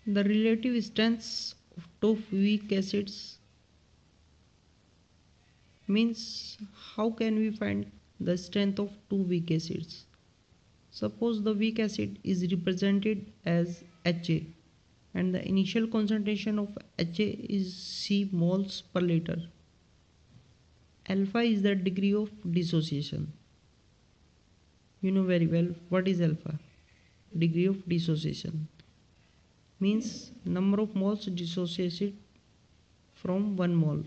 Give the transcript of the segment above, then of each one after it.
The relative strengths of two weak acids means how can we find the strength of two weak acids? Suppose the weak acid is represented as Ha and the initial concentration of Ha is C moles per liter. Alpha is the degree of dissociation. You know very well what is alpha. Degree of dissociation means number of moles dissociated from 1 mole.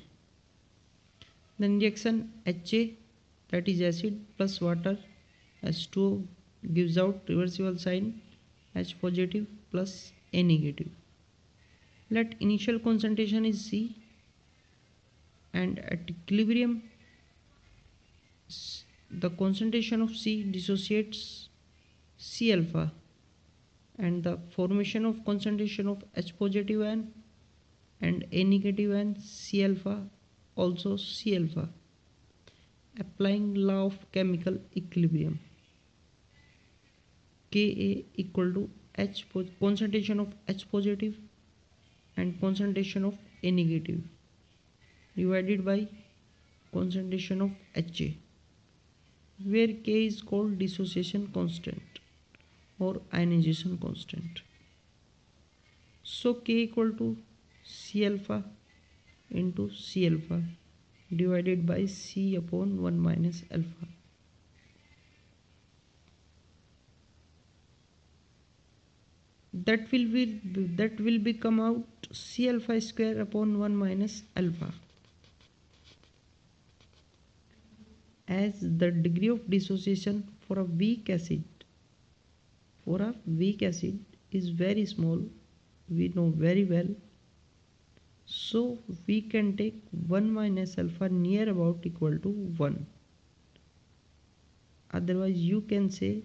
Then reaction Ha, that is acid plus water, H2O gives out reversible sign H positive plus A negative. Let initial concentration is C and at equilibrium the concentration of C dissociates C alpha and the formation of concentration of H positive ion and A negative ion C alpha also C alpha. Applying law of chemical equilibrium, Ka equal to concentration of H positive and concentration of A negative divided by concentration of Ha, where K is called dissociation constant or ionization constant. So K equal to C alpha into C alpha divided by C upon 1 minus alpha. That will become out C alpha square upon 1 minus alpha. As the degree of dissociation for a weak acid is very small, we know very well. So we can take 1 minus alpha near about equal to 1. Otherwise you can say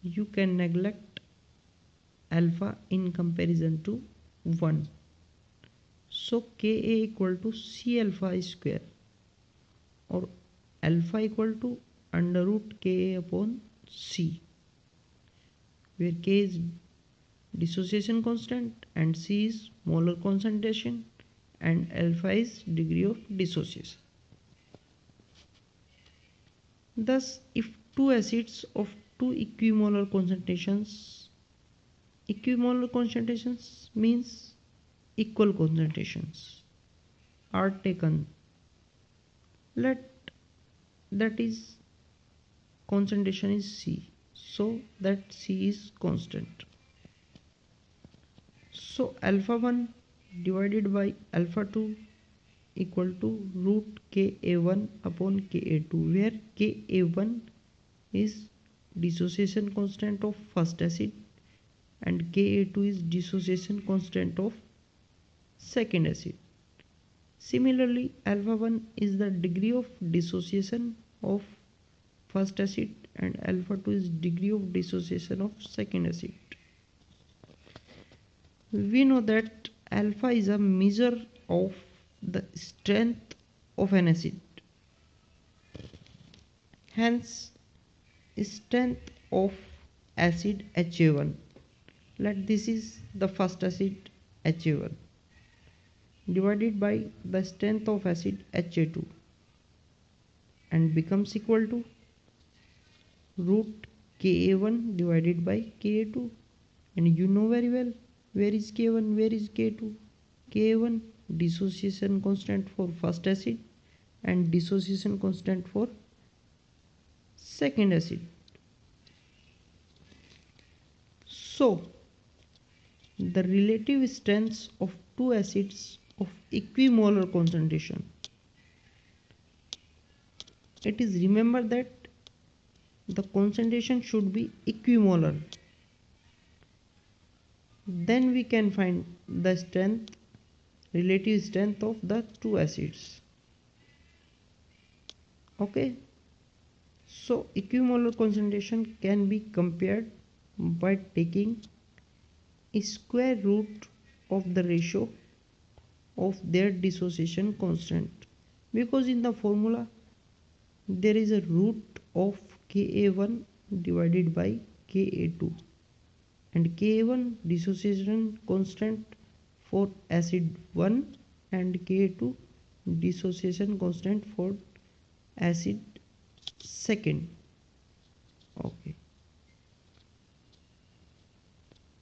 you can neglect alpha in comparison to 1. So Ka equal to C alpha square or alpha equal to under root Ka upon C, where K is dissociation constant and C is molar concentration and alpha is degree of dissociation. Thus, if two acids of two equimolar concentrations means equal concentrations are taken, let that is concentration is C, so that C is constant. So alpha 1 divided by alpha 2 equal to root Ka1 upon Ka2, where Ka1 is dissociation constant of first acid and Ka2 is dissociation constant of second acid. Similarly, alpha 1 is the degree of dissociation of first acid and alpha 2 is degree of dissociation of second acid. We know that alpha is a measure of the strength of an acid. Hence, strength of acid Ha1. Let this is the first acid Ha1 divided by the strength of acid Ha2 and becomes equal to root Ka1 divided by Ka2. And you know very well where is K1, where is K2. K1 dissociation constant for first acid and dissociation constant for second acid. So the relative strengths of two acids of equimolar concentration, it is remember that the concentration should be equimolar, then we can find the strength, relative strength of the two acids. Okay, so equimolar concentration can be compared by taking a square root of the ratio of their dissociation constant, because in the formula there is a root of Ka1 divided by Ka2. and K1 dissociation constant for acid 1 and K2 dissociation constant for acid second.